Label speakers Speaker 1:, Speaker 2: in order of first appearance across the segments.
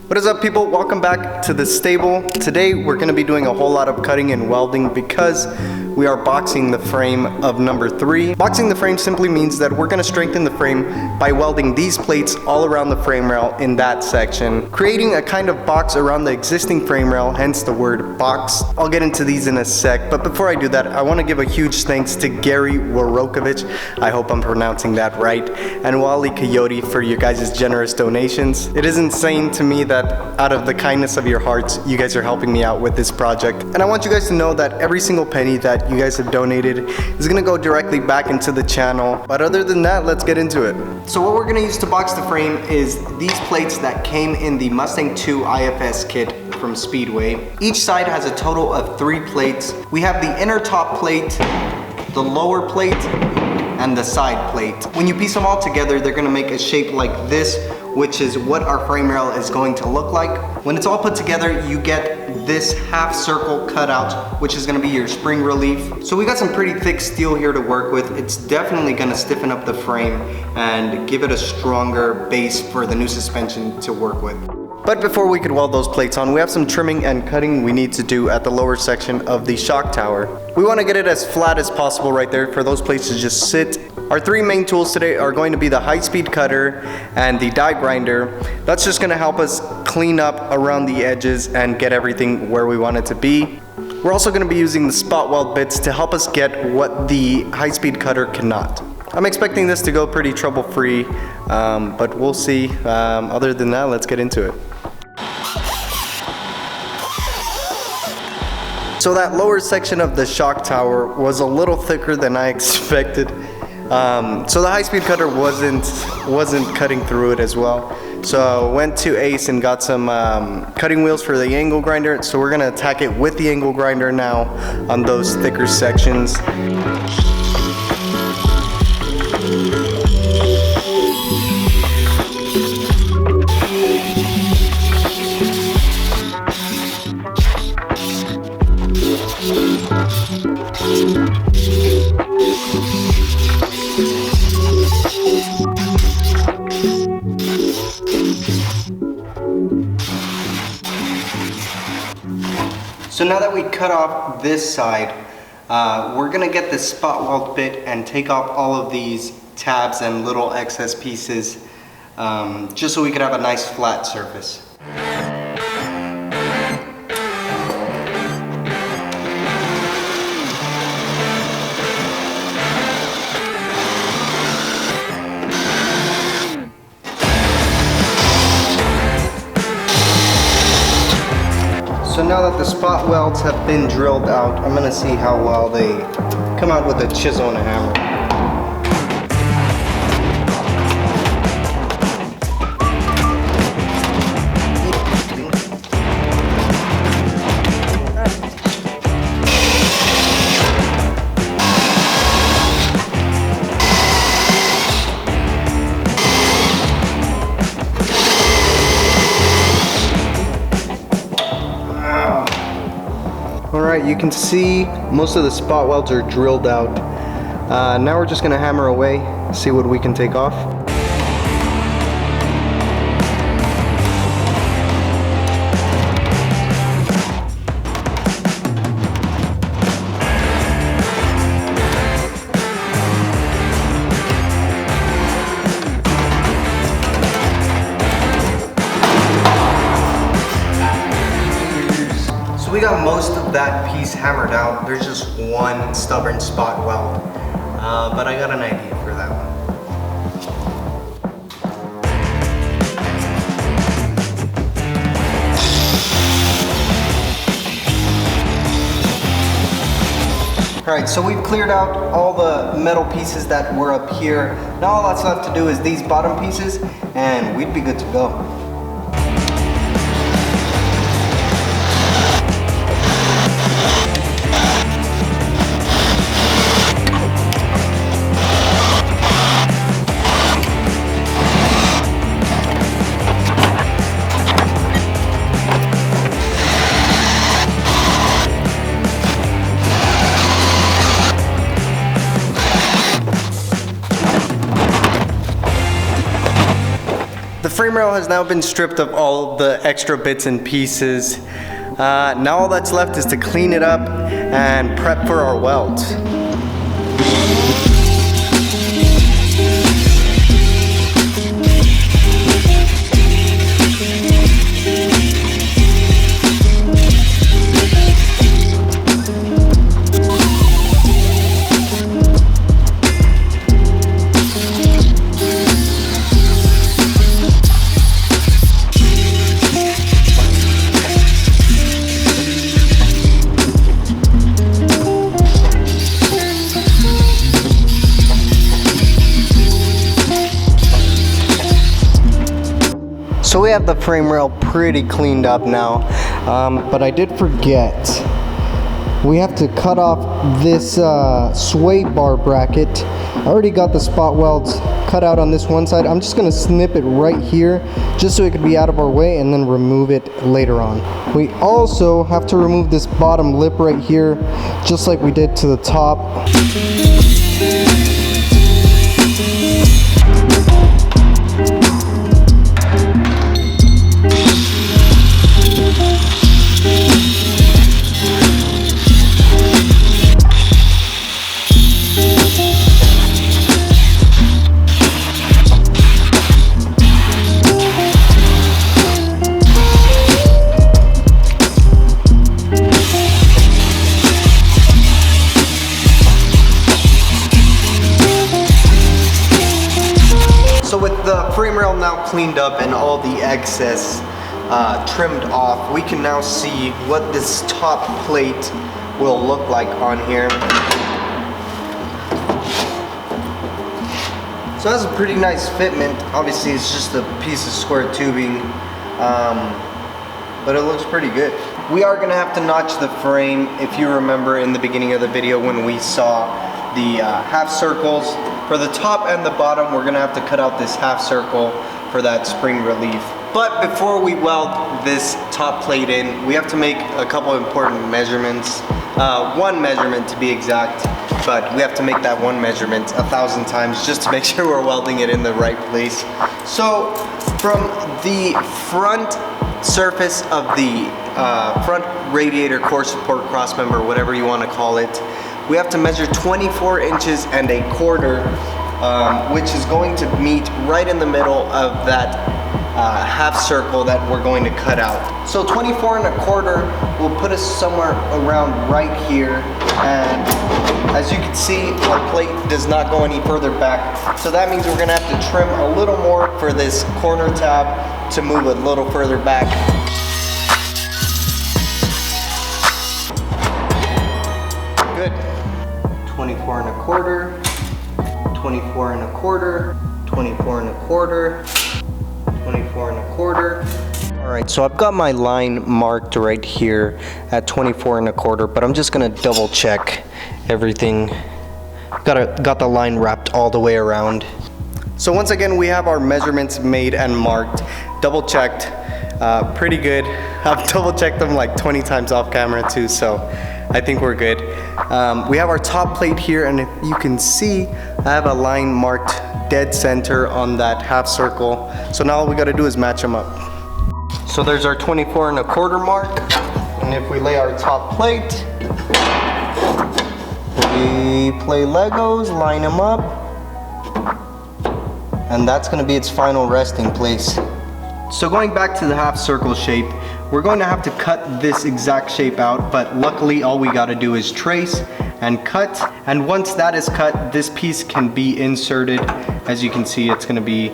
Speaker 1: What is up, people? Welcome back to the stable. Today we're going to be doing a whole lot of cutting and welding because we are boxing the frame of number 3. Boxing the frame simply means that we're going to strengthen the frame by welding these plates all around the frame rail in that section, creating a kind of box around the existing frame rail, hence the word box. I'll get into these in a sec, but before I do that, I want to give a huge thanks to Gary Warokovich, I hope I'm pronouncing that right, and Wally Coyote for your guys' generous donations. It is insane to me that out of the kindness of your hearts, you guys are helping me out with this project. And I want you guys to know that every single penny that you guys have donated is gonna go directly back into the channel. But other than that, let's get into it. So what we're gonna use to box the frame is these plates that came in the Mustang 2 IFS kit from Speedway. Each side has a total of 3 plates. We have the inner top plate, the lower plate, and the side plate. When you piece them all together, they're gonna make a shape like this, which is what our frame rail is going to look like. When it's all put together, you get this half circle cutout, which is gonna be your spring relief. So we got some pretty thick steel here to work with. It's definitely gonna stiffen up the frame and give it a stronger base for the new suspension to work with. But before we could weld those plates on, we have some trimming and cutting we need to do at the lower section of the shock tower. We want to get it as flat as possible right there for those plates to just sit. Our 3 main tools today are going to be the high-speed cutter and the die grinder. That's just going to help us clean up around the edges and get everything where we want it to be. We're also going to be using the spot weld bits to help us get what the high-speed cutter cannot. I'm expecting this to go pretty trouble-free, but we'll see. Other than that, let's get into it. So that lower section of the shock tower was a little thicker than I expected. So the high-speed cutter wasn't cutting through it as well. So went to Ace and got some cutting wheels for the angle grinder. So we're gonna attack it with the angle grinder now on those thicker sections. So now that we cut off this side, we're gonna get the spot weld bit and take off all of these tabs and little excess pieces, just so we could have a nice flat surface. So now that the spot welds have been drilled out, I'm gonna see how well they come out with a chisel and a hammer. Alright, you can see most of the spot welds are drilled out. Now we're just going to hammer away, see what we can take off. We got most of that piece hammered out. There's just one stubborn spot weld, but I got an idea for that one. Alright, so we've cleared out all the metal pieces that were up here. Now all that's left to do is these bottom pieces, and we'd be good to go. frame frame rail has now been stripped of all the extra bits and pieces. Now all that's left is to clean it up and prep for our welds. So we have the frame rail pretty cleaned up now, but I did forget. We have to cut off this sway bar bracket. I already got the spot welds cut out on this one side. I'm just gonna snip it right here just so it could be out of our way and then remove it later on. We also have to remove this bottom lip right here, just like we did to the top. So with the frame rail now cleaned up and all the excess trimmed off, we can now see what this top plate will look like on here. So that's a pretty nice fitment. Obviously it's just a piece of square tubing, but it looks pretty good. We are gonna have to notch the frame. If you remember in the beginning of the video when we saw the half circles, for the top and the bottom, we're gonna have to cut out this half circle for that spring relief. But before we weld this top plate in, we have to make a couple important measurements. One measurement to be exact, but we have to make that one measurement 1,000 times just to make sure we're welding it in the right place. So from the front surface of the front radiator core support crossmember, whatever you want to call it, we have to measure 24 inches and a quarter, which is going to meet right in the middle of that half circle that we're going to cut out. So 24 and a quarter will put us somewhere around right here, and as you can see, our plate does not go any further back, so that means we're gonna have to trim a little more for this corner tab to move a little further back. Good. 24 and a quarter, 24 and a quarter, 24 and a quarter, 24 and a quarter. All right, so I've got my line marked right here at 24 and a quarter, but I'm just gonna double check everything. Got the line wrapped all the way around. So once again, we have our measurements made and marked, double checked, pretty good. I've double checked them like 20 times off camera too, so I think we're good. We have our top plate here, and if you can see, I have a line marked dead center on that half circle. So now all we gotta do is match them up. So there's our 24 and a quarter mark, and if we lay our top plate, we play Legos, line them up, and that's gonna be its final resting place. So going back to the half circle shape, we're going to have to cut this exact shape out, but luckily all we gotta do is trace and cut, and once that is cut, this piece can be inserted. As you can see, it's gonna be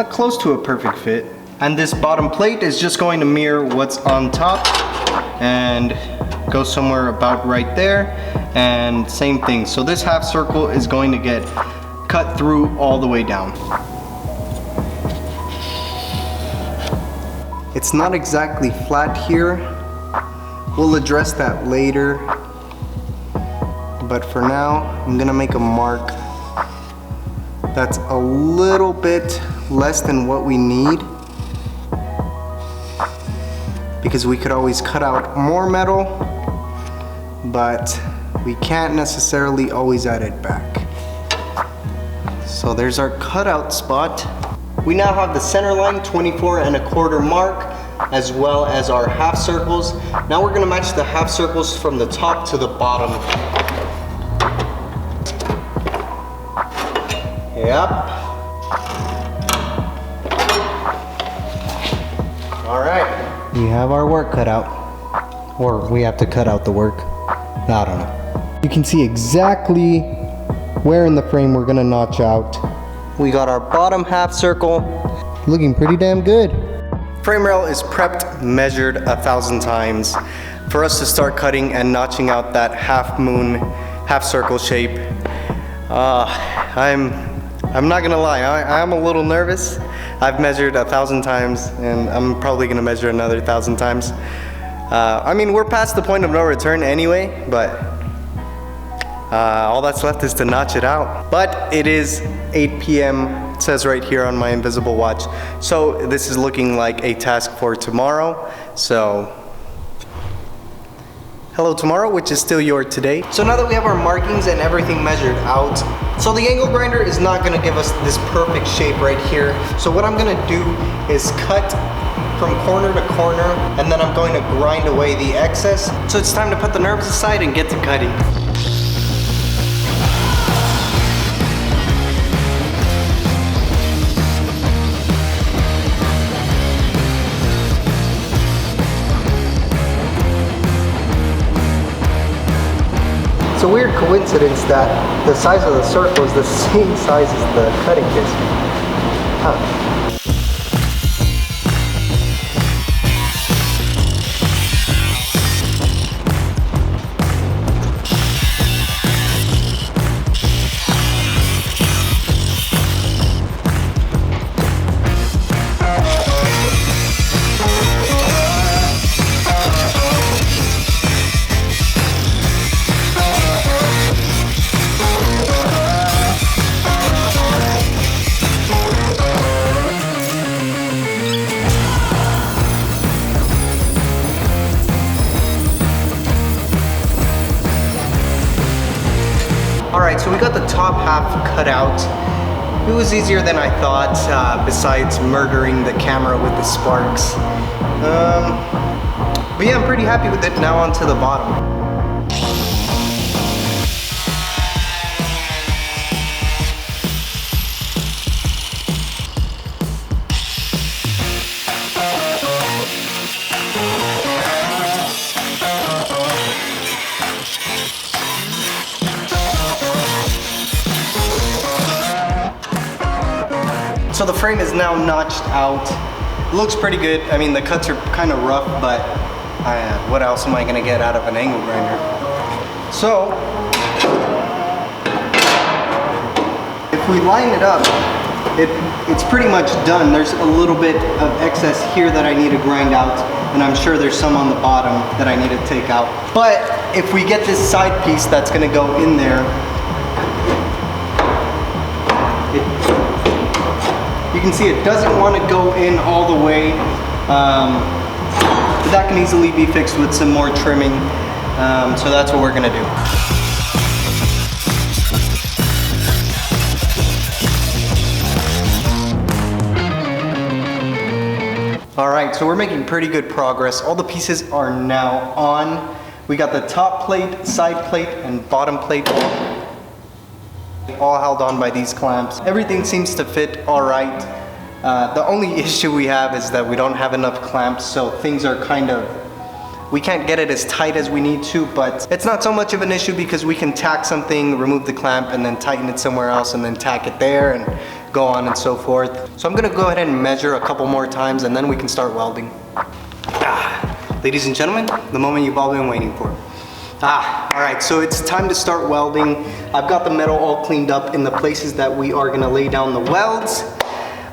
Speaker 1: close to a perfect fit. And this bottom plate is just going to mirror what's on top and go somewhere about right there, and same thing. So this half circle is going to get cut through all the way down. It's not exactly flat here. We'll address that later. But for now, I'm gonna make a mark that's a little bit less than what we need, because we could always cut out more metal, but we can't necessarily always add it back. So there's our cutout spot. We now have the center line, 24¼ mark, as well as our half circles. Now we're gonna match the half circles from the top to the bottom. Yep. All right. We have our work cut out. Or we have to cut out the work. I don't know. You can see exactly where in the frame we're gonna notch out. We got our bottom half circle. Looking pretty damn good. Frame rail is prepped, measured 1,000 times for us to start cutting and notching out that half moon, half circle shape. I'm not gonna lie, I'm a little nervous. I've measured 1,000 times and I'm probably gonna measure another 1,000 times. I mean, we're past the point of no return anyway, but all that's left is to notch it out. But it is 8 p.m. It says right here on my invisible watch. So this is looking like a task for tomorrow. So hello tomorrow, which is still your today. So now that we have our markings and everything measured out, so the angle grinder is not gonna give us this perfect shape right here. So what I'm gonna do is cut from corner to corner, and then I'm going to grind away the excess. So it's time to put the nerves aside and get to cutting. It's a weird coincidence that the size of the circle is the same size as the cutting disc. Huh. Alright, so we got the top half cut out. It was easier than I thought, besides murdering the camera with the sparks. But yeah, I'm pretty happy with it. Now onto the bottom. So the frame is now notched out. It looks pretty good. I mean, the cuts are kind of rough, but what else am I gonna get out of an angle grinder? So, if we line it up, it's pretty much done. There's a little bit of excess here that I need to grind out, and I'm sure there's some on the bottom that I need to take out. But if we get this side piece that's gonna go in there, you can see it doesn't want to go in all the way. But that can easily be fixed with some more trimming. So that's what we're gonna do. All right, so we're making pretty good progress. All the pieces are now on. We got the top plate, side plate, and bottom plate all held on by these clamps. Everything seems to fit all right. The only issue we have is that we don't have enough clamps, so things are kind of, we can't get it as tight as we need to, but it's not so much of an issue because we can tack something, remove the clamp, and then tighten it somewhere else, and then tack it there, and go on and so forth. So I'm gonna go ahead and measure a couple more times, and then we can start welding. Ladies and gentlemen, the moment you've all been waiting for. All right, so it's time to start welding. I've got the metal all cleaned up in the places that we are gonna lay down the welds.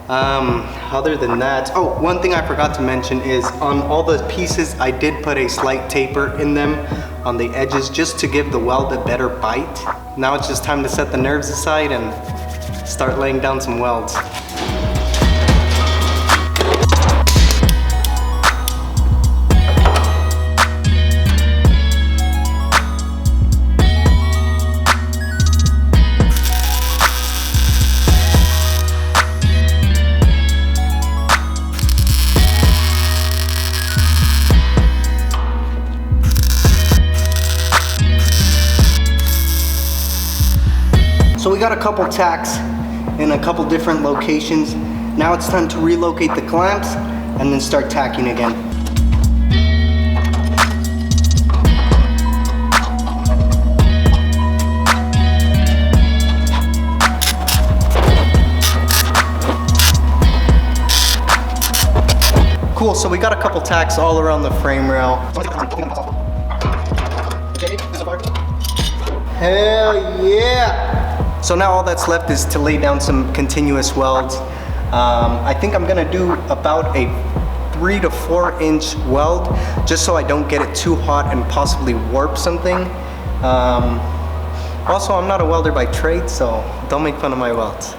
Speaker 1: Other than that, oh, one thing I forgot to mention is on all the pieces, I did put a slight taper in them on the edges just to give the weld a better bite. Now it's just time to set the nerves aside and start laying down some welds. got a couple tacks in a couple different locations. Now it's time to relocate the clamps and then start tacking again. Cool, so we got a couple tacks all around the frame rail. Hell yeah! So now all that's left is to lay down some continuous welds. I think I'm gonna do about a 3 to 4 inch weld, just so I don't get it too hot and possibly warp something. Also, I'm not a welder by trade, so don't make fun of my welds.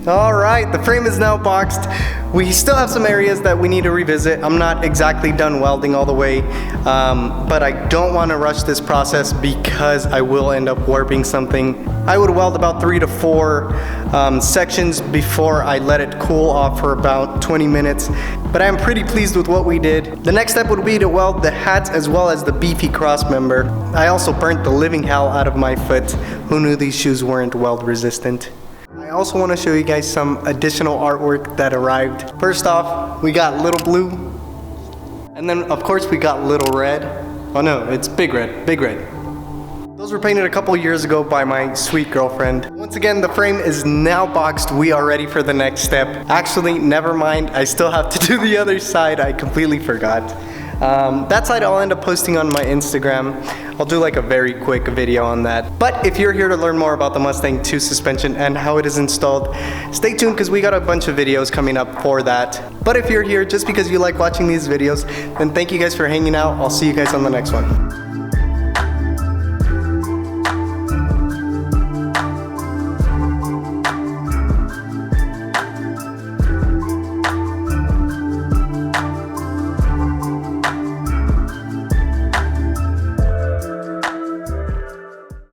Speaker 1: Alright, the frame is now boxed. We still have some areas that we need to revisit. I'm not exactly done welding all the way, but I don't want to rush this process because I will end up warping something. I would weld about 3 to 4 sections before I let it cool off for about 20 minutes. But I'm pretty pleased with what we did. The next step would be to weld the hats as well as the beefy cross member. I also burnt the living hell out of my foot. Who knew these shoes weren't weld resistant? I also want to show you guys some additional artwork that arrived. First off, we got Little Blue. And then of course we got Little Red. Oh no, it's Big Red, Big Red. Those were painted a couple years ago by my sweet girlfriend. Once again, the frame is now boxed. We are ready for the next step. Actually, never mind. I still have to do the other side. I completely forgot. That side I'll end up posting on my Instagram. I'll do like a very quick video on that. But if you're here to learn more about the Mustang 2 suspension and how it is installed, stay tuned because we got a bunch of videos coming up for that. But if you're here just because you like watching these videos, then thank you guys for hanging out. I'll see you guys on the next one.